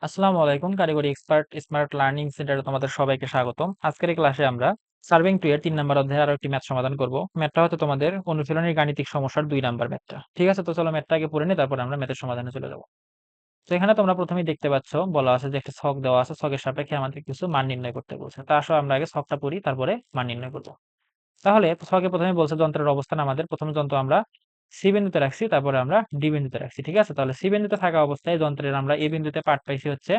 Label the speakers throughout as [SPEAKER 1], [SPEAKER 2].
[SPEAKER 1] আসসালামু আলাইকুম। কারিগরি এক্সপার্ট স্মার্ট লার্নিং সেন্টারে তোমাদের সবাইকে স্বাগতম। আজকের এই ক্লাসে আমরা সার্ভিং 2 এর 3 নাম্বার অধ্যায়ে আরো একটি ম্যাথ সমাধান করব। ম্যাথটা হচ্ছে তোমাদের অনুশীলনী গাণিতিক সমস্যার 2 নাম্বার ম্যাথটা। ঠিক আছে? তো চলো ম্যাথটা আগে পড়ে নিই, তারপর আমরা ম্যাথের সমাধানে চলে যাব। তো এখানে তোমরা প্রথমেই দেখতে পাচ্ছ বলা আছে যে একটা ছক দেওয়া আছে, ছকের সাপেক্ষে আমাদের কিছু মান নির্ণয় করতে বলছে। তা আসো আমরা আগে ছকটা পড়ি, তারপরে মান নির্ণয় করব। তাহলে ছকে প্রথমে বলছে যন্ত্রের অবস্থান আমাদের প্রথম যন্ত্র আমরা সি বিন্দুতে রাখছি, তারপরে আমরা ডি বিন্দুতে রাখছি। ঠিক আছে? তাহলে সি বিন্দুতে থাকা অবস্থায় যন্ত্রের আমরা এ বিন্দুতে পাঠ পাইছি হচ্ছে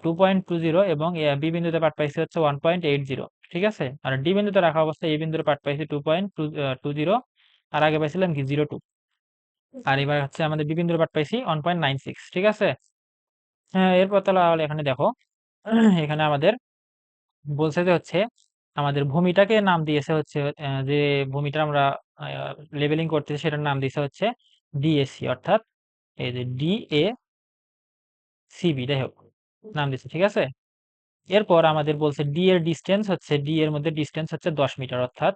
[SPEAKER 1] 2.20 এবং বি বিন্দুতে পাঠ পাইছি হচ্ছে 1.80। ঠিক আছে? আর ডি বিন্দুতে রাখা অবস্থায় এ বিন্দুর পাঠ পাইছি 2.20 আর আগে পাইছিলাম কি 02। আর এবার হচ্ছে আমাদের বি বিন্দুর পাঠ পাইছি 1.96। ঠিক আছে? হ্যাঁ, এরপর তাহলে এখানে দেখো এখানে আমাদের বলছে যে হচ্ছে আমাদের ভূমিটাকে নাম দিয়েছে হচ্ছে যে ভূমিটা আমরা লেবেলিং করতেছি সেটার নাম দিয়েছে হচ্ছে ডিএসি, অর্থাৎ এই যে ডিএ সিবি, যাই হোক নাম দিয়েছে। ঠিক আছে? এরপর আমাদের বলছে ডি এর ডিস্টেন্স হচ্ছে, ডি এর মধ্যে ডিস্টেন্স হচ্ছে 10 মিটার, অর্থাৎ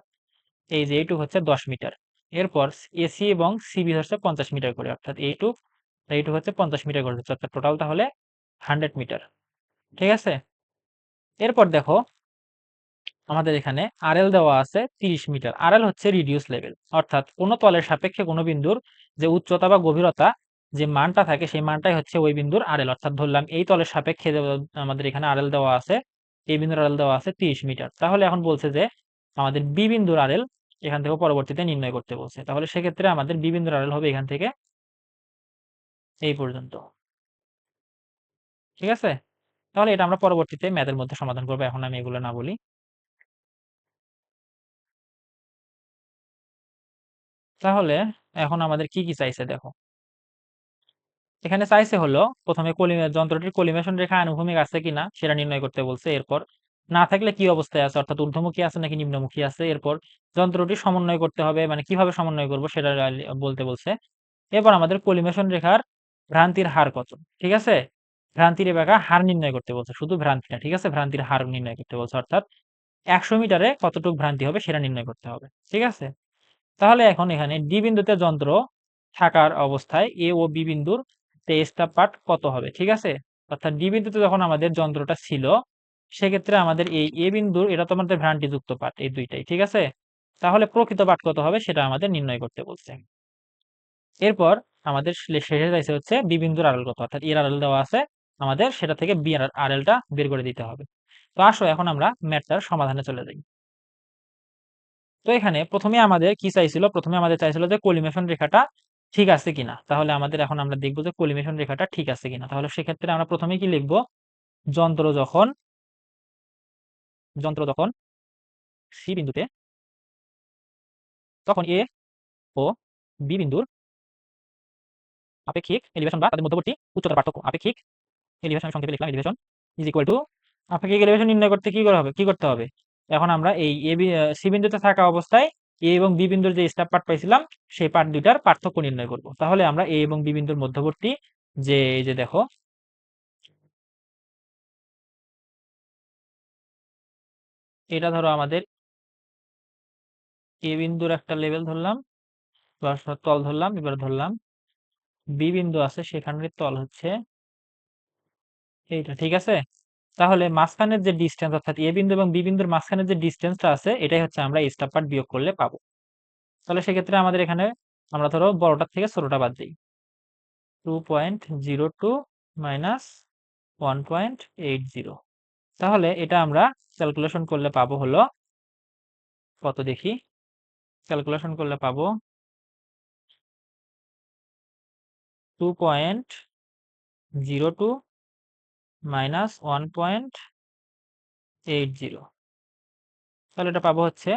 [SPEAKER 1] এই যে এইটুক হচ্ছে 10 মিটার। এরপর এসি এবং সিবি হচ্ছে 50 মিটার করে, অর্থাৎ এইটুক এইটুক হচ্ছে 50 মিটার করে হচ্ছে, অর্থাৎ টোটাল তাহলে 100 মিটার। ঠিক আছে? এরপর দেখো আমাদের এখানে আরএল দেওয়া আছে 30 মিটার। আরএল হচ্ছে রিডিউস লেভেল, অর্থাৎ কোনো তলের সাপেক্ষে কোনো বিন্দুর যে উচ্চতা বা গভীরতা যে মানটা থাকে সেই মানটাই হচ্ছে ওই বিন্দুর আরএল। অর্থাৎ ধরলাম এই তলের সাপেক্ষে আমাদের এখানে আরএল দেওয়া আছে, এই বিন্দুর আরএল দেওয়া আছে 30 মিটার। তাহলে এখন বলছে যে আমাদের বি বিন্দুর আরএল এখান থেকে পরবর্তীতে নির্ণয় করতে বলছে। তাহলে সেক্ষেত্রে আমাদের বি বিন্দুর আরএল হবে এখান থেকে এই পর্যন্ত। ঠিক আছে? তাহলে এটা আমরা পরবর্তীতে ম্যাথের মধ্যে সমাধান করবো, এখন আমি এগুলো না বলি। তাহলে এখন আমাদের কি কি চাইছে দেখো। এখানে চাইছে হলো প্রথমে যন্ত্রটির কলিমেশন রেখা আনুভূমিক আছে কিনা সেটা নির্ণয় করতে বলছে। এরপর না থাকলে কি অবস্থায় আছে, অর্থাৎ ঊর্ধ্বমুখী আছে নাকি নিম্নমুখী আছে। এরপর যন্ত্রটি সমন্বয় করতে হবে, মানে কিভাবে সমন্বয় করব সেটা বলতে বলছে। এরপর আমাদের কলিমেশন রেখার ভ্রান্তির হার কত। ঠিক আছে? ভ্রান্তির রেখা হার নির্ণয় করতে বলছে, শুধু ভ্রান্তি না। ঠিক আছে? ভ্রান্তির হার নির্ণয় করতে বলছে, অর্থাৎ 100 মিটারে কতটুকু ভ্রান্তি হবে সেটা নির্ণয় করতে হবে। ঠিক আছে? তাহলে এখন এখানে ডি বিন্দুতে যন্ত্র থাকার অবস্থায় এ ও বি বিন্দুর তেজটা পাঠ কত হবে। ঠিক আছে? অর্থাৎ ডি বিন্দুতে যখন আমাদের যন্ত্রটা ছিল সেক্ষেত্রে আমাদের এই এ বিন্দুর এটা তো আমাদের ভ্রান্তিযুক্ত পাঠ, এই দুইটাই। ঠিক আছে? তাহলে প্রকৃত পাঠ কত হবে সেটা আমাদের নির্ণয় করতে বলছে। এরপর আমাদের শেষে যাইছে হচ্ছে বি বিন্দুর আরএল কত, অর্থাৎ এর আরএল দেওয়া আছে আমাদের, সেটা থেকে বি আরএলটা বের করে দিতে হবে। তো আসো এখন আমরা ম্যাথটার সমাধানে চলে যাই। তো এখানে প্রথমে আমাদের কি চাইছিল, প্রথমে আমাদের চাইছিল যে কলিমেশন রেখাটা ঠিক আছে কিনা। তাহলে আমাদের এখন আমরা দেখবো যে কলিমেশন রেখাটা ঠিক আছে কিনা। তাহলে সেক্ষেত্রে আমরা প্রথমে কি লিখবো, যন্ত্র যখন যন্ত্র যখন সি বিন্দুতে, তখন এ ও বি বিন্দুর আপেক্ষিক এলিভেশন বা তাদের মধ্যবর্তী উচ্চতার পার্থক্য, আপেক্ষিক এলিভেশন আমি সংক্ষেপে লিখলাম, এলিভেশন ইজ ইকুয়াল টু, আপেক্ষিক এলিভেশন নির্ণয় করতে কি করতে হবে। এখন আমরা এই সি বিন্দুতে থাকা অবস্থায় এ এবং বি বিন্দুর যে স্টাপ পার্ট পাইছিলাম সেই পার্ট দুইটার পার্থক্য নির্ণয় করব। তাহলে আমরা এ এবং বি বিন্দুর মধ্যবর্তী যে এই যে দেখো এটা ধরো আমাদের এ বিন্দুর একটা লেভেল ধরলাম বা তল ধরলাম, এবার ধরলাম বি বিন্দু আছে সেখানের তল হচ্ছে এইটা। ঠিক আছে? তাহলে মাঝখানের যে ডিস্টেন্স, অর্থাৎ এ বিন্দু এবং বি বিন্দুর মাঝখানের যে ডিস্টেন্সটা আছে এটাই হচ্ছে আমরা স্টাপ পার্ট বিয়োগ করলে পাবো। তাহলে সেক্ষেত্রে আমাদের এখানে আমরা ধরো বড়টার থেকে ছোটটা বাদ দিই, 2.02 মাইনাস 1.80। তাহলে এটা আমরা ক্যালকুলেশন করলে পাবো হলো কত দেখি, ক্যালকুলেশন করলে পাবো 2.02 মাইনাস 1.80। তাহলে এটা পাবো হচ্ছে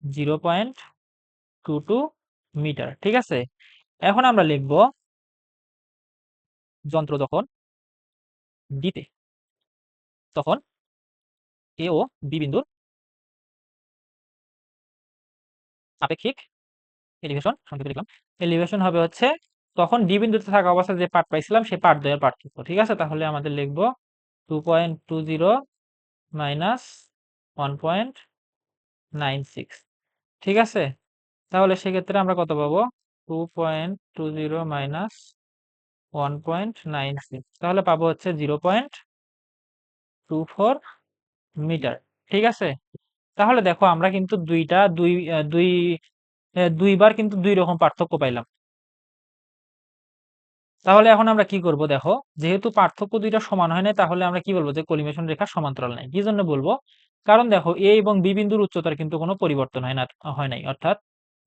[SPEAKER 1] 0.22 মিটার। ঠিক আছে? এখন আমরা লিখব যন্ত্র যখন ডিতে, তখন এ ও বি বিন্দুর আপেক্ষিক এলিভেশন সংক্ষেপে লিখলাম, এলিভেশন হবে হচ্ছে তখন ডি বিন্দুতে থাকা অবস্থায় যে পার্ট পাইছিলাম সেই পার্ট দ্বয়ের পার্থক্য। ঠিক আছে? তাহলে আমাদের লিখব 2.20 মাইনাস 1.96। ঠিক আছে? তাহলে সেক্ষেত্রে আমরা কত পাবো, 2.20 মাইনাস 1.96, তাহলে পাবো হচ্ছে 0.24 মিটার। ঠিক আছে, তাহলে দেখো আমরা কিন্তু দুইবার কিন্তু দুই রকম পার্থক্য পাইলাম। তাহলে এখন আমরা কি করব, দেখো যেহেতু পার্থক্য দুইটা সমান হয় না, তাহলে আমরা কি বলবো যে কলিমেশন রেখা সমান্তরাল নাই। কি জন্য বলবো, কারণ দেখো এ এবং বি বিন্দুর উচ্চতার কিন্তু কোনো পরিবর্তন হয় নাই, অর্থাৎ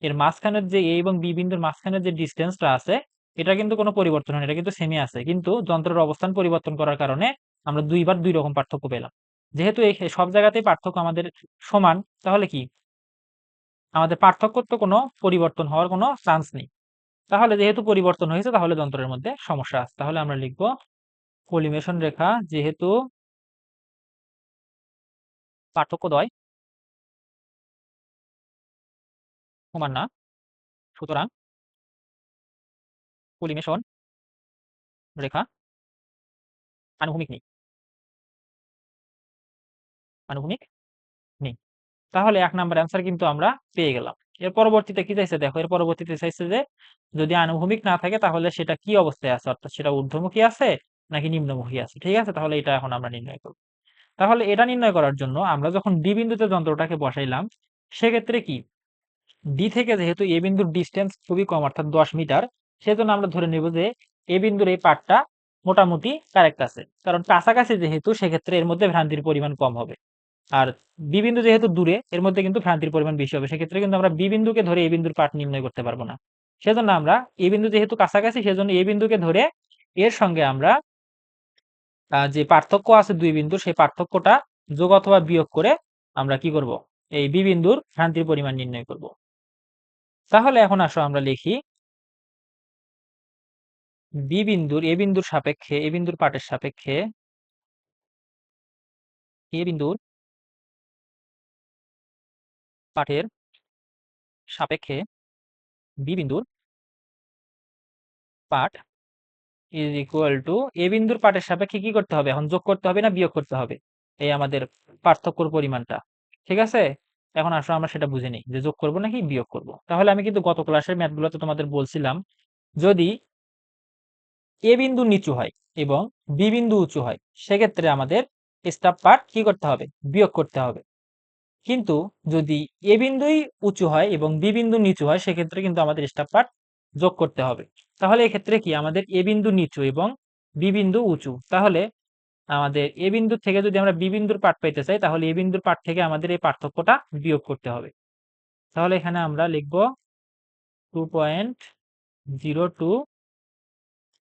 [SPEAKER 1] এর মাঝখানের যে এ এবং বি বিন্দুর মাঝখানের যে ডিস্টেন্সটা আছে, এটা কিন্তু কোনো পরিবর্তন হয় না, এটা কিন্তু সেমই আছে, কিন্তু যন্ত্রের অবস্থান পরিবর্তন করার কারণে আমরা দুইবার দুই রকম পার্থক্য পেলাম। যেহেতু এই সব জায়গাতেই পার্থক্য আমাদের সমান, তাহলে কি আমাদের পার্থক্য তো কোনো পরিবর্তন হওয়ার কোনো চান্স নেই। তাহলে যেহেতু পরিবর্তন হয়েছে, তাহলে যন্ত্রের মধ্যে সমস্যা আছে। তাহলে আমরা লিখব কলিমেশন রেখা যেহেতু পার্থক্যদ্বয় সমান না, সুতরাং কলিমেশন রেখা আনুভূমিক নেই, আনুভূমিক নেই। তাহলে 1 নাম্বার অ্যান্সার কিন্তু আমরা পেয়ে গেলাম। এর পরবর্তীতে কি চাইছে, দেখো এর পরবর্তীতে চাইছে যে যদি আনুভূমিক না থাকে তাহলে সেটা কি অবস্থায় আছে, অর্থাৎ সেটা ঊর্ধ্বমুখী আছে নাকি নিম্নমুখী আছে। ঠিক আছে, তাহলে এটা এখন আমরা নির্ণয় করব। তাহলে এটা নির্ণয় করার জন্য আমরা যখন ডি বিন্দুতে যন্ত্রটাকে বসাইলাম, সেক্ষেত্রে কি ডি থেকে যেহেতু এ বিন্দুর ডিস্টেন্স খুবই কম, অর্থাৎ 10 মিটার, সেজন্য আমরা ধরে নেব যে এ বিন্দুর এই পার্টটা মোটামুটি কারেক্ট আছে, কারণ কাছাকাছি যেহেতু, সেক্ষেত্রে এর মধ্যে ভ্রান্তির পরিমাণ কম হবে। আর বি বিন্দু যেহেতু দূরে, এর মধ্যে কিন্তু ভ্রান্তির পরিমাণ বেশি হবে, সেক্ষেত্রে কিন্তু আমরা বি বিন্দুকে ধরে এ বিন্দুর পার্ট নির্ণয় করতে পারবো না। সেজন্য আমরা এ বিন্দু যেহেতু কাছাকাছি, সেজন্য এ বিন্দুকে ধরে এর সঙ্গে আমরা যে পার্থক্য আছে দুই বিন্দুর, সেই পার্থক্যটা যোগ অথবা বিয়োগ করে আমরা কি করব, এই বি বিন্দুর ভ্রান্তির পরিমাণ নির্ণয় করব। তাহলে এখন আসো আমরা লিখি বি বিন্দুর এ বিন্দুর সাপেক্ষে, এ বিন্দুর পাটের সাপেক্ষে, এ বিন্দুর পাটের সাপেক্ষে বি বিন্দুর পাট ইজ ইকুয়াল টু, এ বিন্দুর পাটের সাপেক্ষে কি করতে হবে, এখন যোগ করতে হবে না বিয়োগ করতে হবে এই আমাদের পার্থক্যর পরিমাণটা। ঠিক আছে, এখন আসলে আমরা সেটা বুঝে নিই যে যোগ করব নাকি বিয়োগ করব। তাহলে আমি কিন্তু গত ক্লাসের ম্যাথগুলোতে তোমাদের বলছিলাম, যদি এ বিন্দু নিচু হয় এবং বি বিন্দু উঁচু হয়, সেক্ষেত্রে আমাদের স্টাফ পার্ট কি করতে হবে, বিয়োগ করতে হবে। কিন্তু যদি এ বিন্দুই উঁচু হয় এবং বি বিন্দু নিচু হয়, সেক্ষেত্রে কিন্তু আমাদের স্টাফ পার্ট যোগ করতে হবে। তাহলে এক্ষেত্রে কি আমাদের এ বিন্দু নিচু এবং বি বিন্দু উঁচু, তাহলে আমাদের এ বিন্দু থেকে যদি আমরা বি বিন্দুর পার্ট পেতে চাই, তাহলে এ বিন্দুর পার্ট থেকে আমাদের এই পার্থক্যটা বিয়োগ করতে হবে। তাহলে এখানে আমরা লিখব 2.02,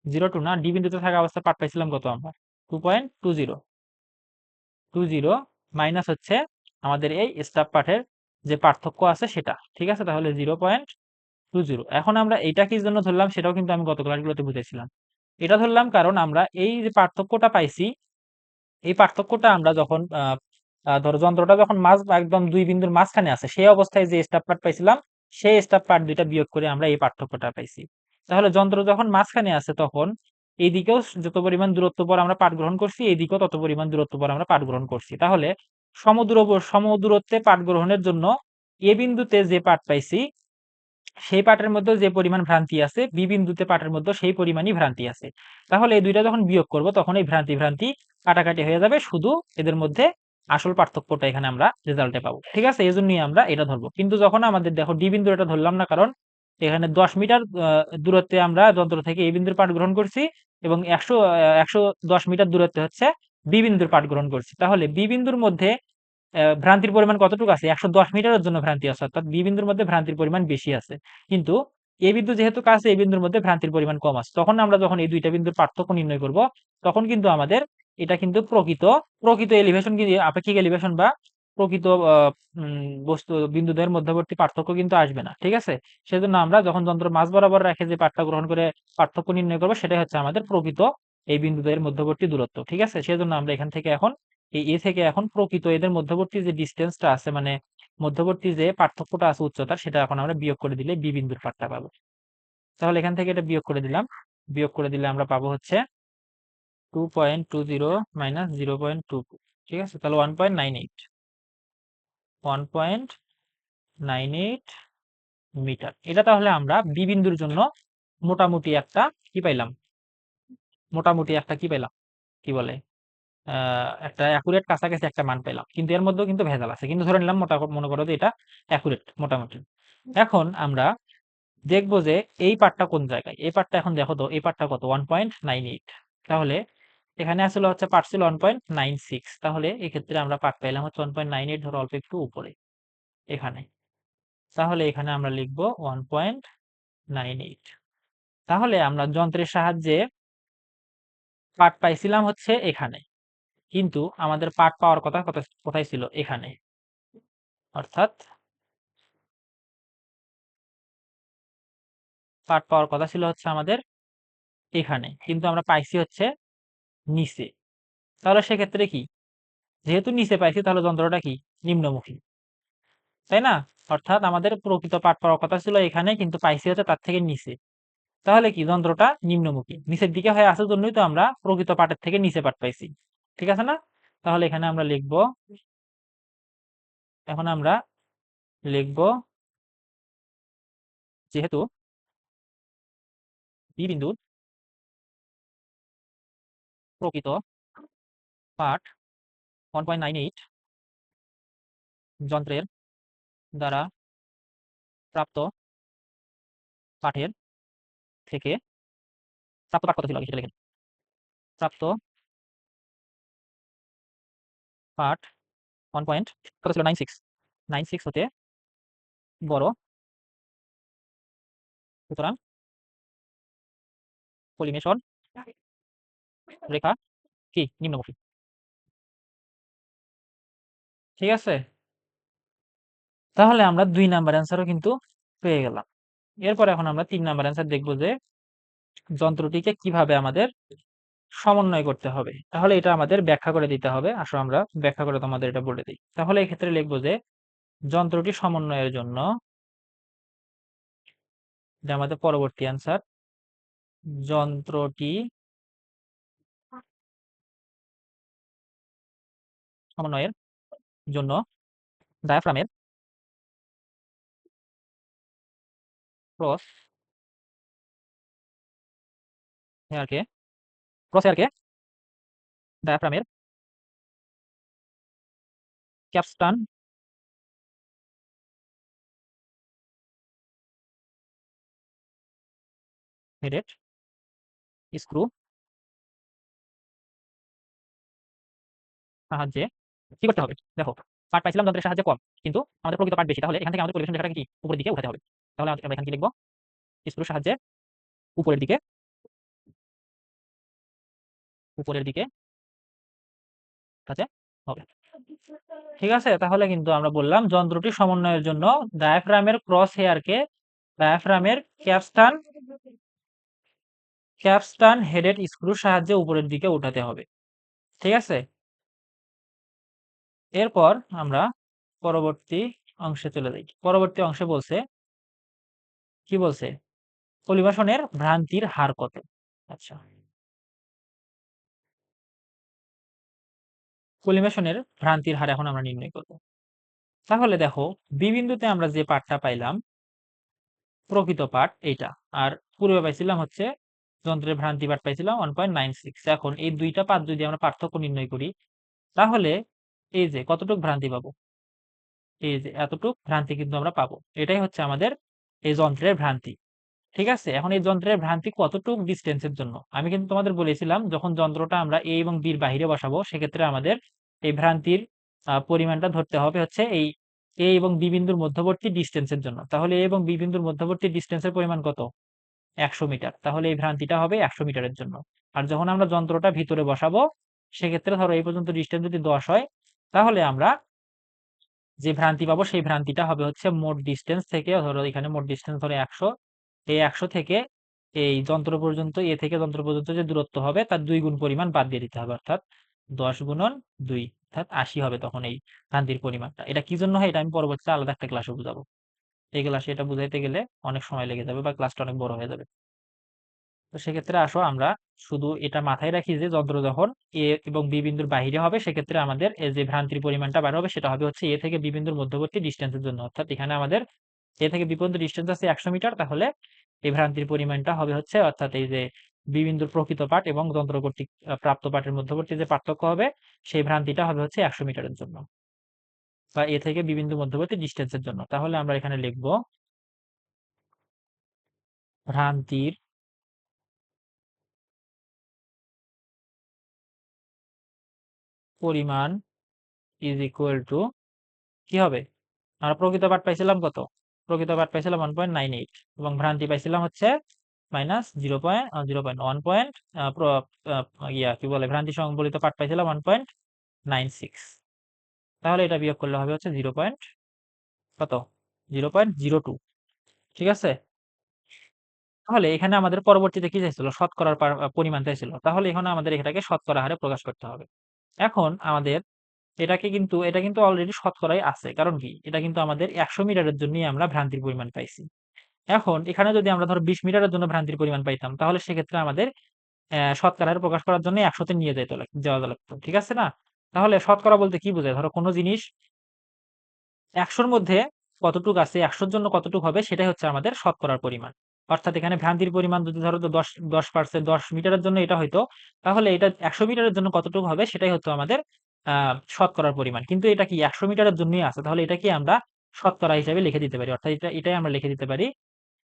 [SPEAKER 1] 02 না, ডি বিন্দুতে থাকা অবস্থায় পার্ট পাইছিলাম কত আমরা, 2.20 মাইনাস হচ্ছে আমাদের এই স্টাফ পার্টের যে পার্থক্য আছে সেটা। ঠিক আছে, তাহলে 0.20। এখন আমরা এইটা কি জন্য ধরলাম, সেটাও কিন্তু আমি গত ক্লাসগুলোতে বুঝেছিলাম। এটা ধরলাম কারণ আমরা এই যে পার্থক্যটা পাইছি, এই পার্থক্যটা আমরা যখন ধরো যন্ত্রটা যখন একদম দুই বিন্দুর মাঝখানে আছে, সেই অবস্থায় যে স্টাফ পার্ট পাইছিলাম, সেই স্টাফ পার্ট দুইটা বিয়োগ করে আমরা এই পার্থক্যটা পাইছি। তাহলে যন্ত্র যখন মাঝখানে আছে, তখন এইদিকেও যত পরিমাণ দূরত্ব পর আমরা পাঠ গ্রহণ করছি, এইদিকেও তত পরিমাণ দূরত্ব পর আমরা পাঠ গ্রহণ করছি। তাহলে সমদূরত্বে পাঠ গ্রহণের জন্য এ বিন্দুতে যে পাঠ পাইছি, সেই পাঠের মধ্যে যে পরিমাণ ভ্রান্তি আছে, বি বিন্দুতে পাঠের মধ্যে সেই পরিমাণই ভ্রান্তি আছে। তাহলে এই দুইটা যখন বিয়োগ করব, তখন এই ভ্রান্তি ভ্রান্তি কাটাকাটি হয়ে যাবে, শুধু এদের মধ্যে আসল পার্থক্যটা এখানে আমরা রেজাল্টে পাবো। ঠিক আছে, এই জন্যই আমরা এটা ধরবো। কিন্তু যখন আমাদের দেখো ডি বিন্দু এটা ধরলাম না, কারণ এখানে 10 মিটার দূরত্বে আমরা যন্ত্র থেকে এই বিন্দুর পাঠ গ্রহণ করছি, এবং 110 মিটার দূরত্বে হচ্ছে বি বিন্দুর পাঠ গ্রহণ করছি। তাহলে বি বিন্দুর মধ্যে ভ্রান্তির পরিমাণ কতটুকু আছে, 110 মিটারের জন্য ভ্রান্তি আছে, অর্থাৎ বি বিন্দুর মধ্যে ভ্রান্তির পরিমাণ বেশি আছে। কিন্তু এ বিন্দু যেহেতু কাছে, এই বিন্দুর মধ্যে ভ্রান্তির পরিমাণ কম আছে। তখন আমরা যখন এই দুইটা বিন্দুর পার্থক্য নির্ণয় করব, তখন কিন্তু আমাদের এটা কিন্তু প্রকৃত প্রকৃত এলিভেশন, আপেক্ষিক এলিভেশন বা প্রকৃত বস্তু বিন্দুদের মধ্যবর্তী পার্থক্য কিন্তু আসবে না। ঠিক আছে, সেজন্য আমরা যখন যন্ত্র মাঝ বরাবর রেখে যে পাঠটা গ্রহণ করে পার্থক্য নির্ণয় করবো, সেটাই হচ্ছে আমাদের প্রকৃত এই বিন্দুদের মধ্যবর্তী দূরত্ব। ঠিক আছে, সেজন্য আমরা এখান থেকে এখন এই এ থেকে এখন প্রকৃত এদের মধ্যবর্তী যে ডিস্টেন্সটা আছে, মানে মধ্যবর্তী যে পার্থক্যটা আছে উচ্চতার, সেটা এখন আমরা বিয়োগ করে দিলে বি বিন্দুর পার্টটা পাবো। তাহলে এখান থেকে এটা বিয়োগ করে দিলাম, বিয়োগ করে দিলে আমরা পাবো হচ্ছে 2.20 মাইনাস 0.22। ঠিক আছে, তাহলে 1.98 মিটার। এটা তাহলে আমরা বি বিন্দুর জন্য মোটামুটি একটা কি পাইলাম, মোটামুটি একটা কি পেলাম, কি বলে, একটা অ্যাকুরেট কাছাকাছি একটা মান পেলাম, কিন্তু এর মধ্যেও কিন্তু ভেজাল আছে, কিন্তু ধরে নিলাম মনে করো যে এটা অ্যাকুরেট মোটামুটি। এখন আমরা দেখবো যে এই পার্টটা কোন জায়গায়, এই পার্টটা এখন দেখো তো, এই পার্টটা কত, 1.98। তাহলে এখানে আসলে হচ্ছে পার্ট ছিল 1.96, তাহলে এক্ষেত্রে আমরা পার্ট পাইলাম হচ্ছে 1.98, ধরো অল্প একটু উপরে এখানে। তাহলে এখানে আমরা লিখবো 1.98। তাহলে আমরা যন্ত্রের সাহায্যে পার্ট পাইছিলাম হচ্ছে এখানে, কিন্তু আমাদের পার্ট পাওয়ার কথা কোথায় ছিল, এখানে। অর্থাৎ পার্ট পাওয়ার কথা ছিল হচ্ছে আমাদের এখানে, কিন্তু আমরা পাইছি হচ্ছে নিচে। তাহলে সেক্ষেত্রে কি, যেহেতু নিচে পাইছি তাহলে যন্ত্রটা কি, নিম্নমুখী, তাই না? অর্থাৎ আমাদের প্রকৃত পার্ট পাওয়ার কথা ছিল এখানে, কিন্তু পাইছি হচ্ছে তার থেকে নিচে। তাহলে কি, যন্ত্রটা নিম্নমুখী, নিচের দিকে হয়ে আসার জন্যই তো আমরা প্রকৃত পার্টের থেকে নিচে পার্ট পাইছি। ঠিক আছে না? তাহলে এখানে আমরা লিখব, এখন আমরা লিখব যেহেতু বি বিন্দুর প্রকৃত পার্ট 1.98 যন্ত্রের দ্বারা প্রাপ্ত পাঠের থেকে, প্রাপ্ত পাঠ কত ছিল আগে সেটা লিখেন, প্রাপ্ত পাঠ 1 পয়েন্ট কত ছিল, 96 হতে বড়, সুতরাং কলিমেশন রেখা কি, নিম্নমুখী। ঠিক আছে, তাহলে আমরা 2 নাম্বার অ্যান্সারও কিন্তু পেয়ে গেলাম। এরপর এখন আমরা 3 নাম্বার অ্যান্সার দেখব যে যন্ত্রটিকে কিভাবে আমাদের সমন্বয় করতে হবে। তাহলে এটা আমাদের ব্যাখ্যা করে দিতে হবে। আসো আমরা ব্যাখ্যা করে তোমাদের এটা বলে দিই। তাহলে এই ক্ষেত্রে লিখব যে যন্ত্রটি সমন্বয়ের জন্য, যে আমাদের পরবর্তী অ্যান্সার, যন্ত্রটি সমন্বয়ের জন্য ডায়াফ্রামের ক্রস হেয়ারকে ক্রস হেয়ারকে ডায়াফ্রামের ক্যাপস্টান হেডেড স্ক্রু সাহায্যে কি করতে হবে, দেখো পার্ট পাইছিলাম যন্ত্রের সাহায্যে কম, কিন্তু আমাদের প্রকৃত পার্ট বেশি, তাহলে এখান থেকে আমাদের পরিবেশন রেখাটাকে কি উপরের দিকে উঠাতে হবে। তাহলে আমরা এখানে কি লিখবো, স্ক্রুর সাহায্যে উপরের দিকে, উপরের দিকে উঠাতে হবে। ঠিক আছে, তাহলে কিন্তু আমরা বললাম যন্ত্রটি সমন্বয়ের জন্য ডায়াফ্রামের ক্রস হেয়ারকে ডায়াফ্রামের ক্যাপস্টান ক্যাপস্টান হেডেড স্ক্রুর সাহায্যে উপরের দিকে উঠাতে হবে। ঠিক আছে, এরপর আমরা পরবর্তী অংশে চলে যাই। পরবর্তী অংশে বলছে, কি বলছে, পরিবেশনের ভ্রান্তির হার কত। আচ্ছা, পরিবেশনের ভ্রান্তির হার এখন আমরা নির্ণয় করব। তাহলে দেখো, বি বিন্দুতে আমরা যে পাঠটা পাইলাম প্রকৃত পাঠ এইটা, আর পূর্বে পাইছিলাম হচ্ছে যন্ত্রের ভ্রান্তি পাঠ পাইছিলাম 1.96। এখন এই দুইটা পাঠ যদি আমরা পার্থক্য নির্ণয় করি, তাহলে এই যে কতটুক ভ্রান্তি পাবো, এই যে এতটুক ভ্রান্তি কিন্তু আমরা পাবো। এটাই হচ্ছে আমাদের এই যন্ত্রের ভ্রান্তি। ঠিক আছে, এখন এই যন্ত্রের ভ্রান্তি কতটুক ডিস্টেন্সের জন্য, আমি কিন্তু তোমাদের বলেছিলাম যখন যন্ত্রটা আমরা এ এবং বির বাহিরে বসাবো সেক্ষেত্রে আমাদের এই ভ্রান্তির পরিমাণটা ধরতে হবে হচ্ছে এই এ এবং বি বিন্দুর মধ্যবর্তী ডিস্টেন্সের জন্য। তাহলে এ এবং বি বিন্দুর মধ্যবর্তী ডিস্টেন্সের পরিমাণ কত, 100 মিটার। তাহলে এই ভ্রান্তিটা হবে 100 মিটারের জন্য। আর যখন আমরা যন্ত্রটা ভিতরে বসাবো সেক্ষেত্রে ধরো এই পর্যন্ত ডিস্টেন্স যদি 10 হয়, তাহলে আমরা যে ভ্রান্তি পাবো সেই ভ্রান্তিটা হবে হচ্ছে মোট ডিস্টেন্স থেকে, ধরো এখানে মোট ডিস্টেন্স ধরো 100, এই 100 থেকে এই যন্ত্র পর্যন্ত, এ থেকে যন্ত্র পর্যন্ত যে দূরত্ব হবে তার 2 গুণ পরিমাণ বাদ দিয়ে দিতে হবে, অর্থাৎ 10 গুণন 2, অর্থাৎ 80 হবে তখন এই ভ্রান্তির পরিমাণটা। এটা কি জন্য হয় এটা আমি পরবর্তীতে আলাদা একটা ক্লাসে বুঝাবো। এই ক্লাসে এটা বুঝাইতে গেলে অনেক সময় লেগে যাবে বা ক্লাসটা অনেক বড় হয়ে যাবে। তো সেক্ষেত্রে আসো আমরা শুধু এটা মাথায় রাখি যে যন্ত্র যখন এ এবং বি বিন্দুর বাহিরে হবে সেক্ষেত্রে আমাদের এই যে ভ্রান্তির পরিমাণটা বার হবে সেটা হবে হচ্ছে এ থেকে বি বিন্দুর মধ্যবর্তী ডিস্টেন্সের জন্য। অর্থাৎ এখানে আমাদের এ থেকে বি পর্যন্ত ডিস্টেন্স আছে 100 মিটার, তাহলে এই ভ্রান্তির পরিমাণটা হবে হচ্ছে, অর্থাৎ এই যে বি বিন্দুর প্রকৃত পাঠ এবং যন্ত্র কর্তৃক প্রাপ্ত পাঠের মধ্যবর্তী যে পার্থক্য হবে, সেই ভ্রান্তিটা হবে হচ্ছে 100 মিটারের জন্য, বা এ থেকে বি বিন্দু মধ্যবর্তী ডিস্টেন্সের জন্য। তাহলে আমরা এখানে লিখব ভ্রান্তির পরিমাণ ইজ ইকুয়াল টু, কি হবে, আমরা প্রকৃত পাঠ পাইছিলাম কত, প্রকৃত পাঠ পাইছিলাম 1.98 এবং ভ্রান্তি পাইছিলাম হচ্ছে মাইনাস 0.1 কি বলে, ভ্রান্তি সংবলিত পাঠ পাইছিলাম 1.96। তাহলে এটা বিয়োগ করলে হবে হচ্ছে 0. কত, 0.02। ঠিক আছে। তাহলে এখানে আমাদের পরবর্তীতে কি চাইছিল, শতকরার পরিমাণ চাইছিল। তাহলে এখানে আমাদের এটাকে শতকরা হারে প্রকাশ করতে হবে। এখন আমাদের এটা কিন্তু অলরেডি শতকরাই আছে, কারণ কি, এটা কিন্তু আমাদের 100 মিটারের জন্যই আমরা ভ্রান্তির পরিমাণ পাইছি। এখন এখানে যদি আমরা ধরো 20 মিটারের জন্য ভ্রান্তির পরিমাণ পাইতাম, তাহলে সেক্ষেত্রে আমাদের শতকরা হারে প্রকাশ করার জন্য 100-তে নিয়ে যাওয়া লাগতো, ঠিক আছে না? তাহলে শতকরা বলতে কি বোঝায়, ধরো কোনো জিনিস 100-র মধ্যে কতটুক আছে, 100-র জন্য কতটুক হবে, সেটাই হচ্ছে আমাদের শতকরার পরিমাণ। অর্থাৎ এখানে ভ্রান্তির পরিমাণ যদি ধরো 10% 10 মিটারের জন্য এটা হইতো, তাহলে এটা 100 মিটারের জন্য কতটুক হবে, সেটাই হতো আমাদের শতকরার পরিমাণ। কিন্তু এটা কি 100 মিটারের জন্যই আছে, তাহলে এটা কি আমরা শতকরা হিসাবে লিখে দিতে পারি, অর্থাৎ এটাই আমরা লিখে দিতে পারি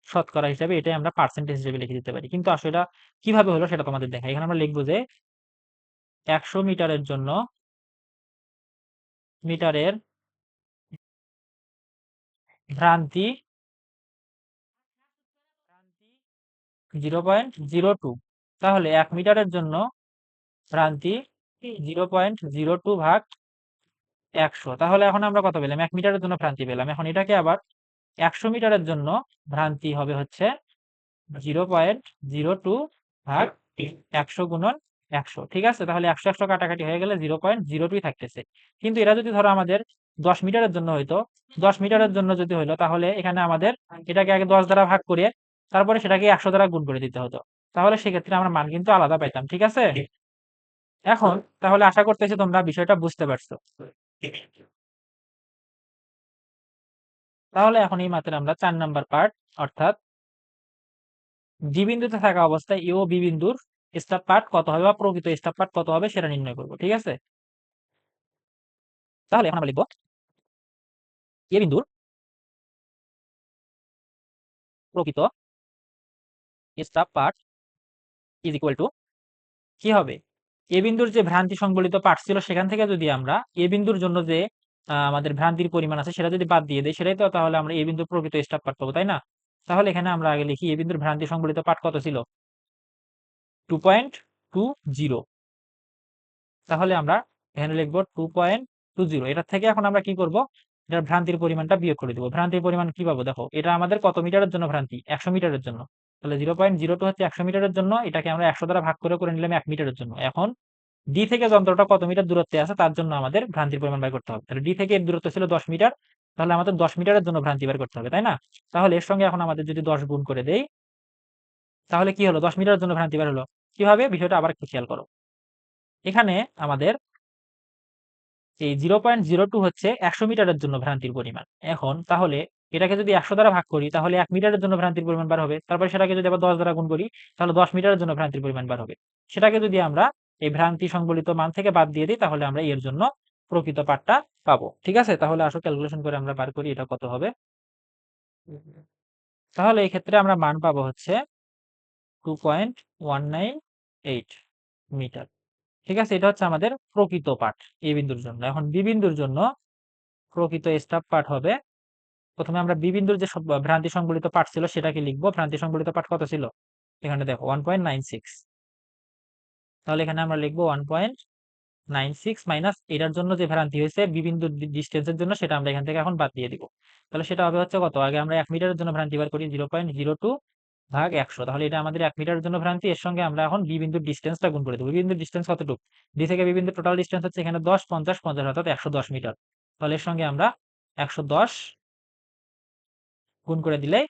[SPEAKER 1] শতকরা হিসাবে, এটাই আমরা পার্সেন্টেজ হিসেবে লিখে দিতে পারি। কিন্তু আসলে এটা কিভাবে হলো সেটা তোমাদের দেখাই। এখানে আমরা লিখবো যে 100 মিটারের জন্য মিটারের ভ্রান্তি 0.02, তাহলে 1 মিটারের জন্য ভ্রান্তি 0.02 ভাগ 100। তাহলে এখন আমরা কত পেলাম, 1 মিটারের জন্য ভ্রান্তি পেলাম। এখন এটাকে আবার 100 মিটারের জন্য ভ্রান্তি হবে হচ্ছে 0.02 ভাগ 100 গুণন 100। ঠিক আছে, তাহলে 100 কাটাকাটি হয়ে গেলে 0.02 থাকতেছে। কিন্তু এরা যদি ধরো আমাদের 10 মিটারের জন্য হইতো, 10 মিটারের জন্য যদি হইলো, তাহলে এখানে আমাদের এটাকে আগে 10 দ্বারা ভাগ করে তারপরে সেটাকে 100 দ্বারা গুণ করে দিতে হতো। তাহলে সেক্ষেত্রে আমরা মান কিন্তু আলাদা পাইতাম। ঠিক আছে। এখন তাহলে আশা করতেছি তোমরা বিষয়টা বুঝতে পারছো। তাহলে এখন এই মাত্র আমরা 4 নাম্বার পার্ট, অর্থাৎ ডি বিন্দুতে থাকা অবস্থায় এ ও বি বিন্দুর স্টাপ পার্ট কত হবে বা প্রকৃত স্টাপ পার্ট কত হবে সেটা নির্ণয় করব। ঠিক আছে। তাহলে এখন আমরা লিখব এ বিন্দুর প্রকৃত step part is equal two, কি হবে, এ বিন্দুর যে ভ্রান্তি সংবলিত পার্ট ছিল সেখান থেকে যদি আমরা এ বিন্দুর জন্য যে আমাদের ভ্রান্তির পরিমাণ আছে সেটা যদি বাদ দিয়ে দেই, সেটাই তো তাহলে আমরা এ বিন্দুর প্রকৃত স্টাপ পার্ট পাবো, তাই না? তাহলে এখানে আমরা আগে লিখি এ বিন্দুর ভ্রান্তি সংবলিত পার্ট কত ছিল, 2.20। তাহলে আমরা এখানে লিখবো 2.20। এটার থেকে এখন আমরা কি করব, এটার ভ্রান্তির পরিমাণটা বিয়োগ করে দিব। ভ্রান্তির পরিমাণ কি পাবো, দেখো এটা আমাদের কত মিটারের জন্য ভ্রান্তি, 100 মিটারের জন্য। তাহলে 0.02 হচ্ছে 100 মিটারের জন্য, এটাকে আমরা 100 দ্বারা ভাগ করে নিলাম 1 মিটারের জন্য। এখন ডি থেকে যন্ত্রটা কত মিটার দূরত্বে আছে তার জন্য আমাদের ভ্রান্তির পরিমাণ বের করতে হবে। তাহলে ডি থেকে এর দূরত্ব ছিল 10 মিটার, তাহলে আমাদের 10 মিটারের জন্য ভ্রান্তি বের করতে হবে, তাই না? তাহলে এর সঙ্গে এখন আমাদের যদি 10 গুণ করে দেই, তাহলে কি হলো, 10 মিটারের জন্য ভ্রান্তি বের হলো। কিভাবে, বিষয়টা আবার একটু খেয়াল করো। এখানে আমাদের এই 0.02 হচ্ছে 100 মিটারের জন্য ভ্রান্তির পরিমাণ। এখন তাহলে এটাকে যদি 100 দ্বারা ভাগ করি, তাহলে 1 মিটারের জন্য ভ্রান্তির পরিমাণ বার হবে। তারপরে সেটাকে যদি আবার 10 দ্বারা গুণ করি, তাহলে 10 মিটারের জন্য ভ্রান্তির পরিমাণ বার হবে। সেটাকে যদি আমরা এই ভ্রান্তি সংবলিত মান থেকে বাদ দিয়ে দিই, তাহলে আমরা এর জন্য প্রকৃত পাঠটা পাবো। ঠিক আছে, তাহলে আসো ক্যালকুলেশন করে আমরা বার করি এটা কত হবে। তাহলে এই ক্ষেত্রে আমরা মান পাবো হচ্ছে 2.198 মিটার। ঠিক আছে, এটা হচ্ছে আমাদের প্রকৃত পাঠ এ বিন্দুর জন্য। এখন বি বিন্দুর জন্য প্রকৃত স্টাপ পাঠ হবে, প্রথমে আমরা বি বিন্দুর যে ভ্রান্তি সংবলিত পাঠ ছিল সেটাকে লিখবো। ভ্রান্তি সংবলিত পাঠ কত ছিল, এখানে দেখো 1.96। তাহলে এখানে আমরা লিখবো 1.96 মাইনাস এটার জন্য যে ভ্রান্তি হয়েছে বি বিন্দুর ডিস্টেন্সের জন্য, সেটা আমরা এখান থেকে এখন বাদ দিয়ে দিব। তাহলে সেটা হবে হচ্ছে কত, আগে আমরা 1 মিটারের জন্য ভ্রান্তি বার করি 0.02 ভাগ 100। তাহলে এটা আমাদের 1 মিটারের জন্য ভ্রান্তি, এর সঙ্গে আমরা এখন বি বিন্দুর ডিস্টেন্সটা গুণ করে দেবো। বি বিন্দুর ডিস্টেন্স কতটুকু, ডি থেকে বি বিন্দুর টোটাল ডিস্টেন্স হচ্ছে এখানে 10 50 50, অর্থাৎ 110 মিটার। তাহলে এর সঙ্গে আমরা 110 গুণ করে দিলেই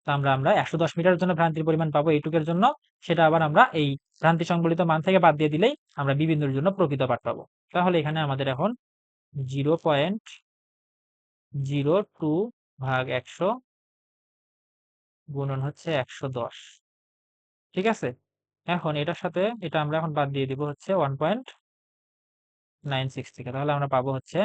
[SPEAKER 1] আমরা আমরা 110 মিটারের জন্য ভ্রান্তির পরিমাণ পাবো এইটুকের জন্য। সেটা আবার আমরা এই ভ্রান্তি সংবলিত মান থেকে বাদ দিয়ে দিলেই আমরা বি বিন্দুর জন্য প্রকৃত পাঠ পাবো। তাহলে এখানে আমাদের এখন 0.02 ভাগ 100 গুণন হচ্ছে 110। ঠিক আছে, এখন এটার সাথে এটা আমরা এখন বাদ দিয়ে দিব হচ্ছে 1.96 থেকে, তাহলে আমরা পাবো হচ্ছে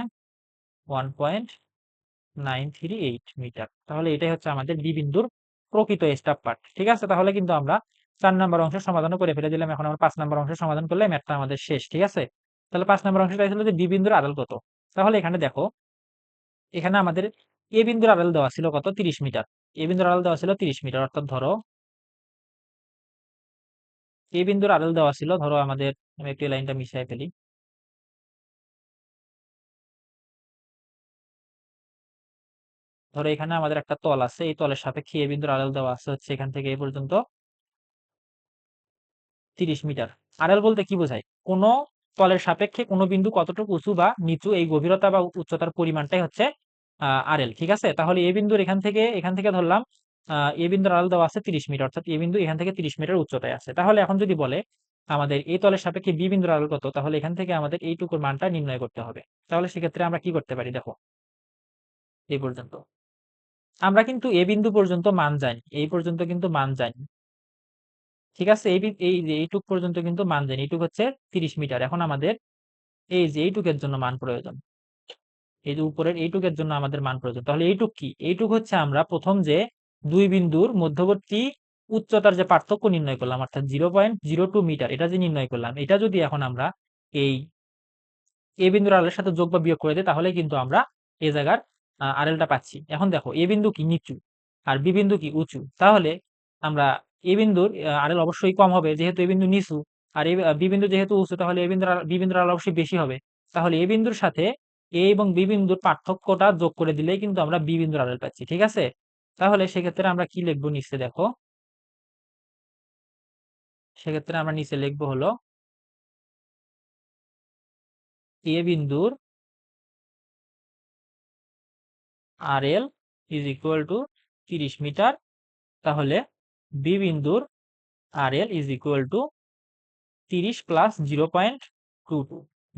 [SPEAKER 1] 1.938 মিটার। তাহলে এটাই হচ্ছে আমাদের বি বিন্দুর প্রকৃত স্টাপ পার্ট। ঠিক আছে, তাহলে কিন্তু আমরা 4 নম্বর অংশের সমাধানও করে ফেলে দিলাম। এখন আমরা 5 নম্বর অংশের সমাধান করলে ম্যাথটা আমাদের শেষ। ঠিক আছে, তাহলে 5 নম্বর অংশটা ছিল যে বি বিন্দুর আড়াল কত। তাহলে এখানে দেখো, এখানে আমাদের এ বিন্দুর আড়াল দেওয়া ছিল কত, 30 মিটার। এ বিন্দুর আড়াল দেওয়া ছিল 30 মিটার, অর্থাৎ ধরো এ বিন্দুর আড়াল দেওয়া ছিল, ধরো আমাদের, আমি একটু এই লাইনটা মিশিয়ে ফেলি। ধরো এখানে আমাদের একটা তল আছে, এই তলের সাপেক্ষে এ বিন্দুর আড়াল দেওয়া আছে হচ্ছে এখান থেকে এই পর্যন্ত 30 মিটার। আড়াল বলতে কি বোঝায়, কোন তলের সাপেক্ষে কোন বিন্দু কতটুকু উঁচু বা নিচু, এই গভীরতা বা উচ্চতার পরিমাণটাই হচ্ছে আরএল। ঠিক আছে, তাহলে এ বিন্দুর এখান থেকে ধরলাম এ বিন্দুর আড়াল দেওয়া আছে 30 মিটার, অর্থাৎ এ বিন্দু এখান থেকে 30 মিটার উচ্চতায় আছে। তাহলে এখন যদি বলে আমাদের এই তলের সাপেক্ষে বি বিন্দুর আড়াল কত, তাহলে এখান থেকে আমাদের এইটুকুর মানটা নির্ণয় করতে হবে। তাহলে সেক্ষেত্রে আমরা কি করতে পারি, দেখো এই পর্যন্ত আমরা কিন্তু এ বিন্দু পর্যন্ত মান জানি, এই পর্যন্ত কিন্তু মান জানি। ঠিক আছে, এই যে এইটুক পর্যন্ত কিন্তু মান জানি, এইটুক হচ্ছে 30 মিটার। এখন আমাদের এই যে এইটুকের জন্য মান প্রয়োজন, এই যে উপরের এইটুকের জন্য আমাদের মান প্রয়োজন। তাহলে এইটুক কি, এইটুক হচ্ছে আমরা প্রথম যে দুই বিন্দুর মধ্যবর্তী উচ্চতার যে পার্থক্য নির্ণয় করলাম, অর্থাৎ 0.02 মিটার, এটা যে নির্ণয় করলাম, এটা যদি এখন আমরা এই এ বিন্দুর আড়ালের সাথে যোগ বা বিয়োগ করে দিই, তাহলে কিন্তু আমরা এই জায়গার আড়ালটা পাচ্ছি। এখন দেখো এ বিন্দু কি নিচু আর বি বিন্দু কি উঁচু, তাহলে আমরা এ বিন্দুর আড়াল অবশ্যই কম হবে যেহেতু এ বিন্দু নিচু, আর বি বিন্দু যেহেতু উঁচু, তাহলে বি বিন্দুর আড়াল অবশ্যই বেশি হবে। তাহলে এ বিন্দুর সাথে এ এবং বি বিন্দুর পার্থক্যটা যোগ করে দিলেই কিন্তু আমরা বি বিন্দুর আড়াল পাচ্ছি। ঠিক আছে, তাহলে সেক্ষেত্রে আমরা কি লিখবো নিচে দেখো, সেক্ষেত্রে আমরা নিচে লিখবো হলো এ বিন্দুর RL is equal to 30 metre, তাহলে বি বিন্দুর RL is equal to 30 plus 0.22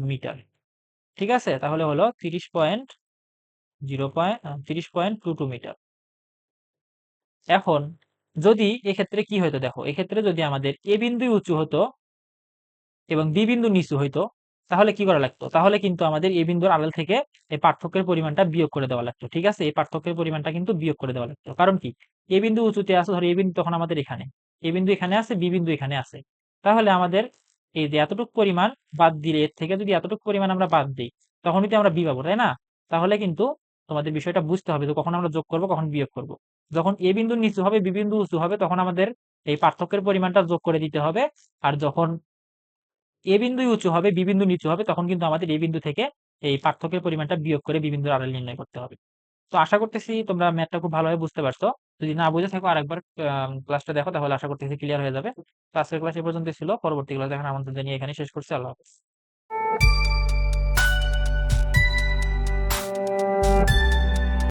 [SPEAKER 1] metre. ঠিক আছে, তাহলে হলো 30.22 মিটার। এখন যদি এক্ষেত্রে কি হতো, দেখো এক্ষেত্রে যদি আমাদের এ বিন্দু উঁচু হতো এবং বি বিন্দু নিচু হইতো, তাহলে কি করা লাগতো, তাহলে কিন্তু আমাদের এ বিন্দুর আড়াল থেকে এই পার্থক্যের পরিমাণটা বিয়োগ করে দেওয়া লাগতো। ঠিক আছে, এই পার্থক্যের পরিমাণটা কিন্তু বিয়োগ করে দেওয়া লাগতো। কারণ কি, এ বিন্দু উঁচুতে আছে, ধরো এ বিন্দু তখন আমাদের এখানে, এ বিন্দু এখানে আছে, বি বিন্দু এখানে আছে, তাহলে আমাদের এই যে এতটুকু পরিমাণ বাদ দিলে, এর থেকে যদি এতটুকু পরিমাণ আমরা বাদ দিই, তখন যদি আমরা বি পাবো, তাই না? তাহলে কিন্তু তোমাদের বিষয়টা বুঝতে হবে যে কখন আমরা যোগ করব কখন বিয়োগ করব। যখন এ বিন্দু নিচু হবে বি বিন্দু উঁচু হবে, তখন আমাদের এই পার্থক্যের পরিমাণটা যোগ করে দিতে হবে। আর যখন এ বিন্দু উঁচু হবে বি বিন্দু নিচু হবে, তখন কিন্তু আমাদের এ বিন্দু থেকে এই পার্থক্যের পরিমাণটা বিয়োগ করে বি বিন্দুর আড়াল নির্ণয় করতে হবে। তো আশা করতেছি তোমরা ম্যাথটা খুব ভালোভাবে বুঝতে পারছো। যদি না বুঝে থাকো আরেকবার ক্লাসটা দেখো, তাহলে আশা করতেছি ক্লিয়ার হয়ে যাবে। তো আজকের ক্লাস এ পর্যন্ত ছিল, পরবর্তী ক্লাস দেখার আমন্ত্রণ জানিয়ে এখানে শেষ করছি। আল্লাহ হাফেজ।